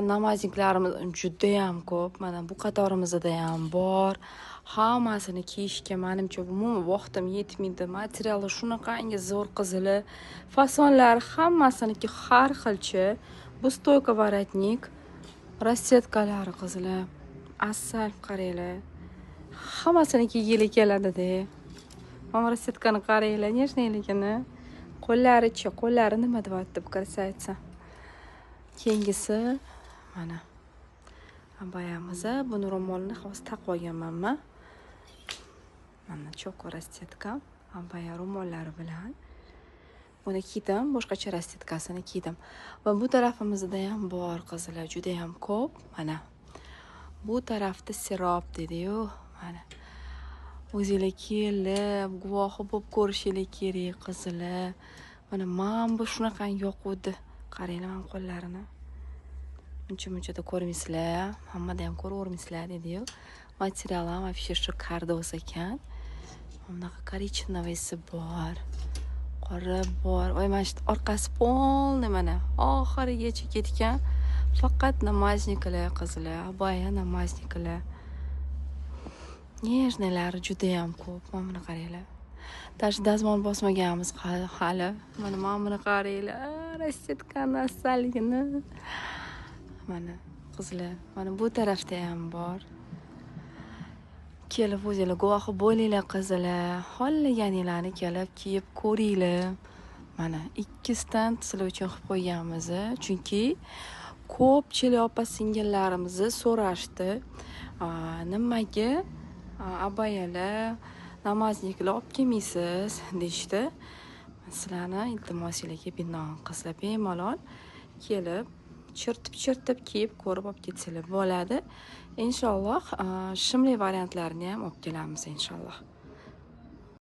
Namozniklarimiz juda ham ko'p. Mana bu qatorimizda ham bor. Hammasini kiyishga menimcha umuman vaqtim yetmaydi. Materiali shunaqangi zo'r qizili. Fasonlari hammasiniki har xilchi. Bu stoyka воротник, rassetkalari qizili. Asal qaranglar. Hammasini kiygili keladi-da. Mana rassetkani qaranglar, neshneligini. Qo'llarichi, qo'llari nima deyapti bu krasavitsa. Keyingisi mana abayamiz. Buni ro'molni hozir taqib olganman. Mana cho'qi rassetka, abaya ro'mollari bilan. Buni kiydim, boshqacha rassetkasini kiydim. Va bu tarafimizda ham bor qizlar, juda ham ko'p. Mana bu tarafda sirop dedi-yu, mana. O'zingizlar kelib, guvohi bo'lib ko'rishingiz kerak qizlar. Mana men bu shunaqangi yoquvdi. Qaranglar men qo'llarini. Uncha-munchada ko'rmaysizlar, hammada ham ko'ravermaysizlar dedi-yu. Material ham afisha kardos ekan. Bunaqa korичневыйsi bor. Qora bor. Voy, mana shu orqasi polni mana oxirigacha ketgan. Faqat namozniklar qizlar, abaya namozniklar. Nejnalari juda ham ko'p. Mana buni qaranglar. Tash dazmol bosmaganmiz hali. Mana buni qaranglar. Rassetkani asalligini. Mana qizlar, mana bu tarafda ham bor. Kelib o'zingizlar guvohi bo'linglar qizlar. Xohlaganinglarni kelib kiyib ko'ringlar. Mana ikkisidan sizlar uchun qilib qo'yganmiz, chunki ko'pchilik opa-singillarimiz so'rashdi. Nimaga abayalar, namozniklar olib kelmaysiz deyishdi. Sizlarni iltimosingizga binoan qizlar bemalol kelib chirtib kiyib ko'rib olib ketsanglar bo'ladi. Inshaalloh shimli variantlarini ham olib kelamiz inshaalloh.